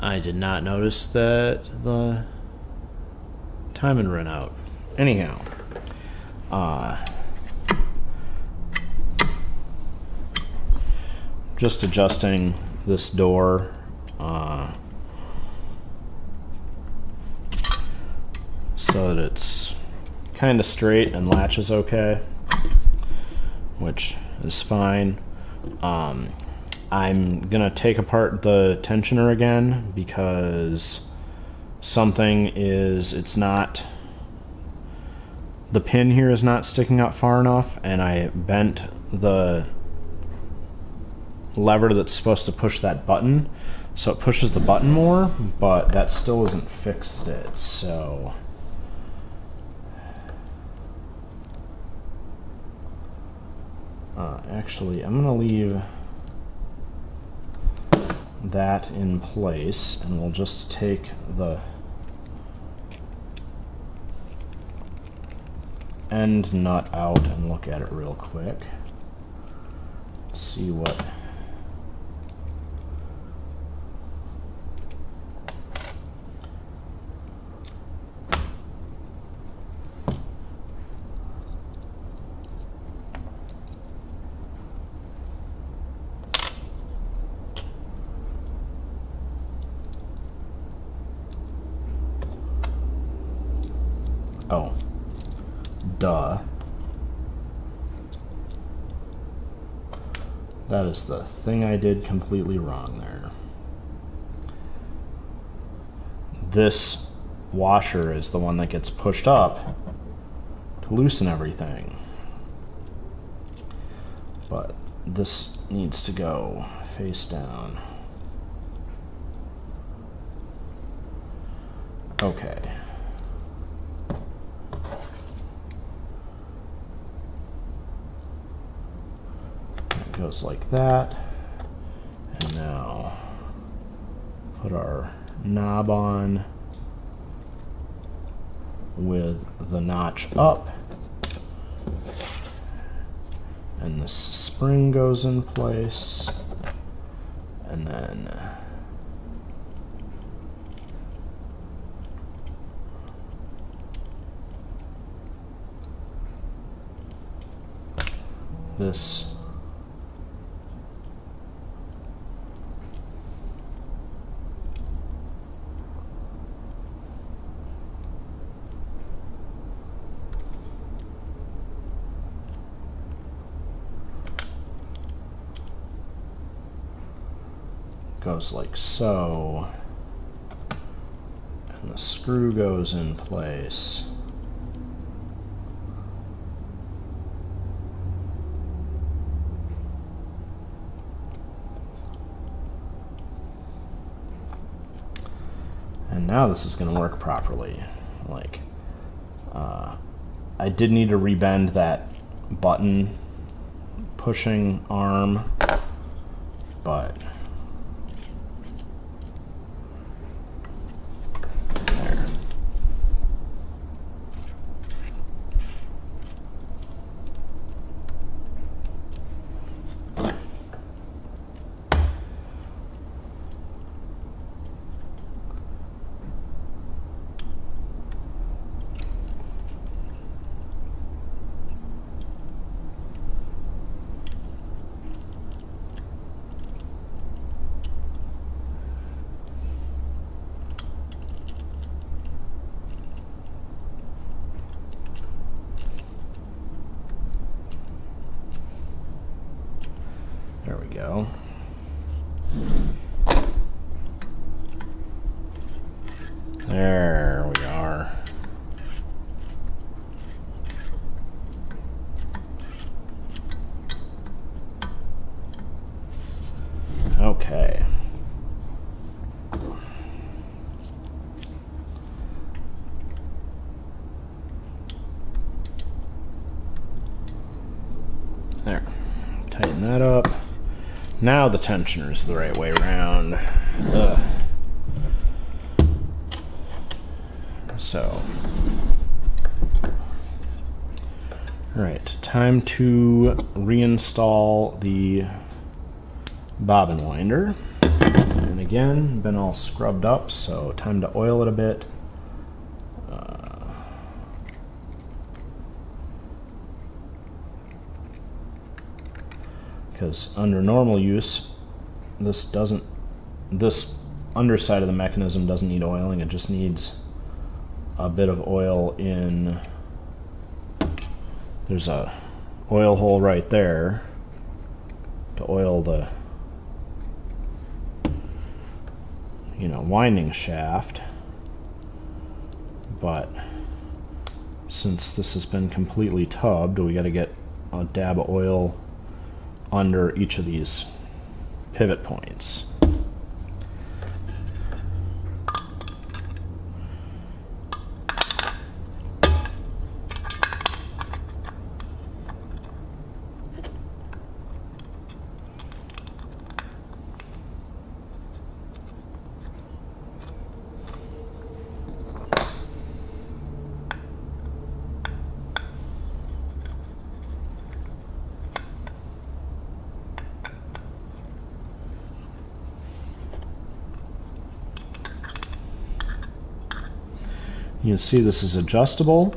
I did not notice that the time had run out. Anyhow, just adjusting this door so that it's kind of straight and latches okay, which is fine. I'm gonna take apart the tensioner again because the pin here is not sticking up far enough, and I bent the lever that's supposed to push that button, so it pushes the button more, but that still isn't fixed it, so actually I'm gonna leave that in place, and we'll just take the end nut out and look at it real quick. See what oh, duh. That is the thing I did completely wrong there. This washer is the one that gets pushed up to loosen everything. But this needs to go face down. Okay. Goes like that, and now put our knob on with the notch up, and the spring goes in place, and then this goes like so, and the screw goes in place. And now this is going to work properly. Like, I did need to rebend that button pushing arm, but there. There we go. There we are. Okay. There. Tighten that up. Now the tensioner is the right way around. So, alright, time to reinstall the bobbin winder. I'm going to again, been all scrubbed up, so time to oil it a bit. Because under normal use, this underside of the mechanism doesn't need oiling, it just needs a bit of oil in. There's a oil hole right there to oil the winding shaft, but since this has been completely tubbed, we got to get a dab of oil under each of these pivot points. You can see this is adjustable.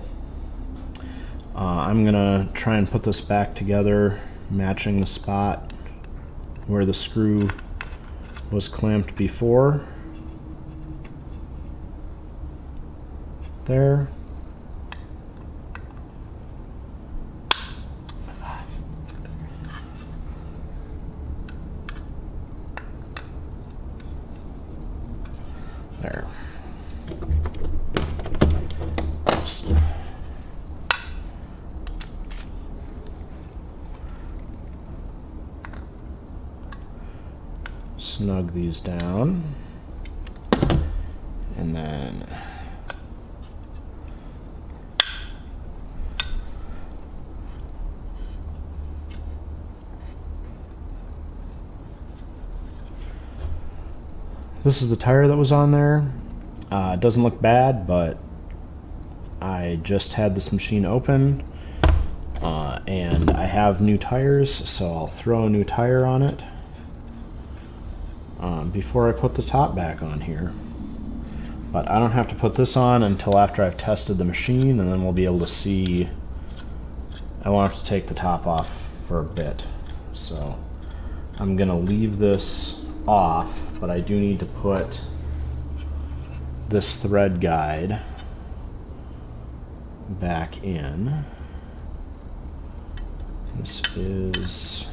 I'm gonna try and put this back together, matching the spot where the screw was clamped before. There. There. Snug these down, and then this is the tire that was on there. It doesn't look bad, but I just had this machine open, and I have new tires, so I'll throw a new tire on it before I put the top back on here. But I don't have to put this on until after I've tested the machine, and then we'll be able to see. I won't have to take the top off for a bit, so I'm gonna leave this off, but I do need to put this thread guide back in. This is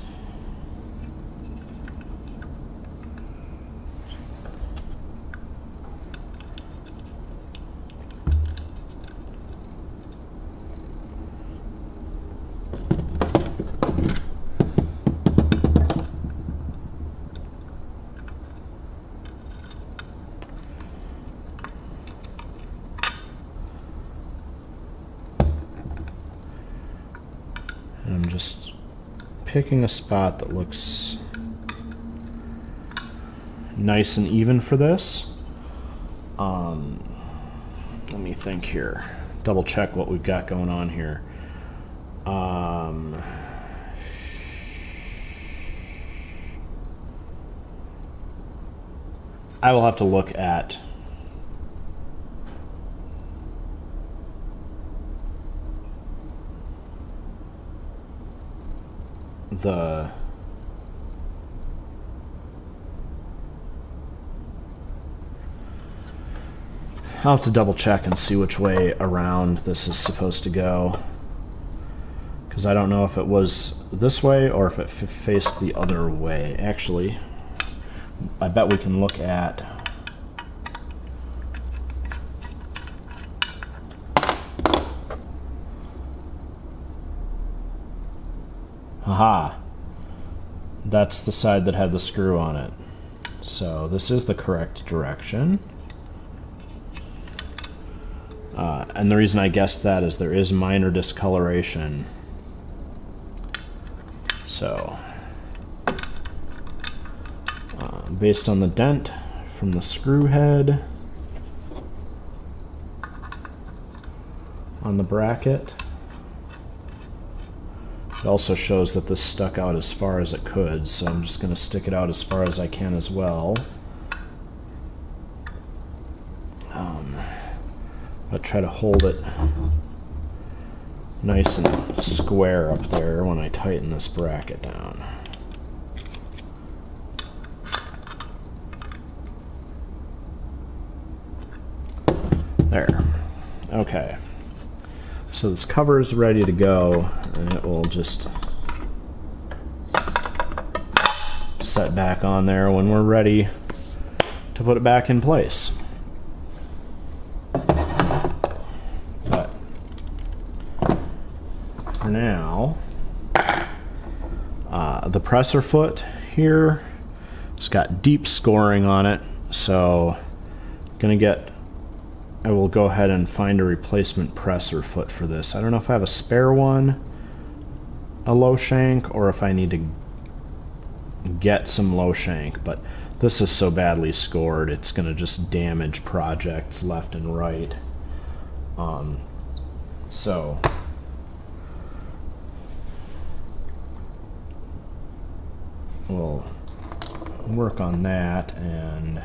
I'm just picking a spot that looks nice and even for this. Let me think here. Double check what we've got going on here. I will have to look at the I'll have to double check and see which way around this is supposed to go, because I don't know if it was this way or if it faced the other way. Actually, I bet we can look at aha, that's the side that had the screw on it. So this is the correct direction. And the reason I guessed that is there is minor discoloration. So, based on the dent from the screw head on the bracket, it also shows that this stuck out as far as it could, so I'm just going to stick it out as far as I can as well. but try to hold it nice and square up there when I tighten this bracket down. There. Okay. So this cover is ready to go, and it will just set back on there when we're ready to put it back in place. But for now, the presser foot here, it's got deep scoring on it, so I will go ahead and find a replacement presser foot for this. I don't know if I have a spare one, a low shank, or if I need to get some low shank, but this is so badly scored it's going to just damage projects left and right. So we'll work on that, and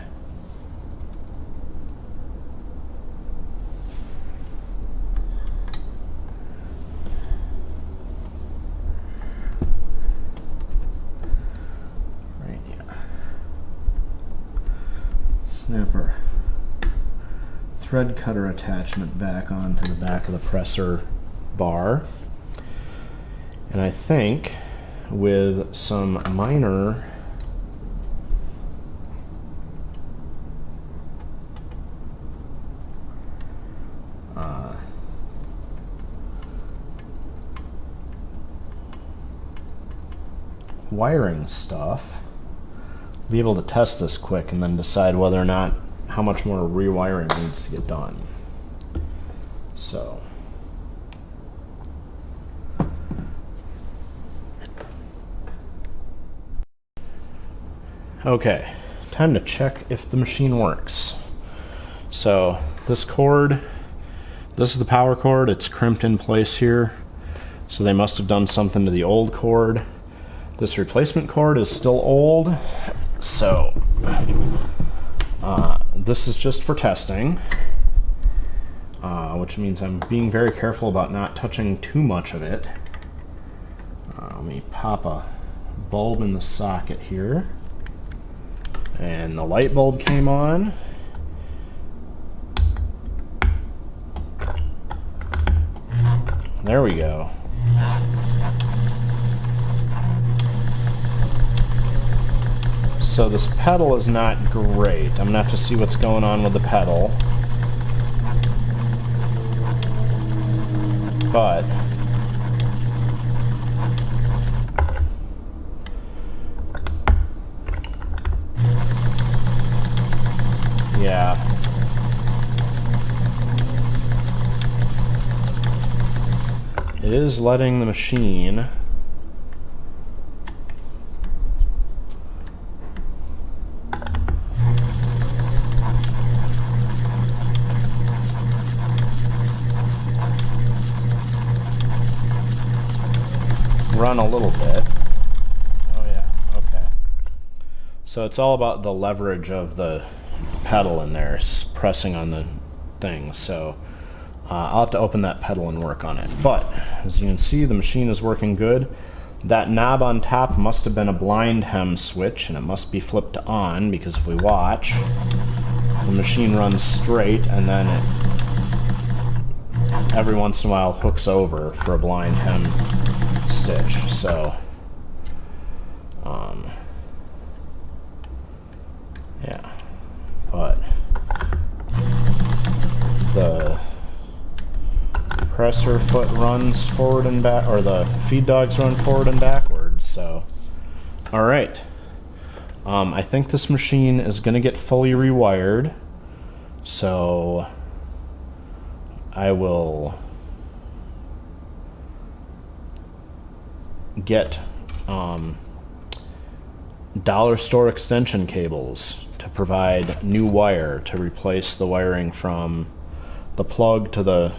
snap our thread cutter attachment back onto the back of the presser bar. And I think with some minor wiring stuff, be able to test this quick and then decide whether or not how much more rewiring needs to get done. So okay, time to check if the machine works. So this cord, this is the power cord, it's crimped in place here, so they must have done something to the old cord. This replacement cord is still old, so this is just for testing, which means I'm being very careful about not touching too much of it. Let me pop a bulb in the socket here, and the light bulb came on. There we go. So this pedal is not great. I'm gonna have to see what's going on with the pedal. But yeah. It is letting the machine run a little bit. Oh yeah, okay. So it's all about the leverage of the pedal in there, pressing on the thing. So I'll have to open that pedal and work on it. But as you can see, the machine is working good. That knob on top must have been a blind hem switch, and it must be flipped to on, because if we watch, the machine runs straight, and then it every once in a while hooks over for a blind hem stitch. So yeah, but the presser foot runs forward and back, or the feed dogs run forward and backwards. So all right, I think this machine is going to get fully rewired, so I will get dollar store extension cables to provide new wire to replace the wiring from the plug to the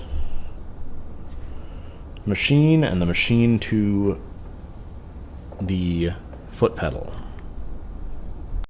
machine and the machine to the foot pedal.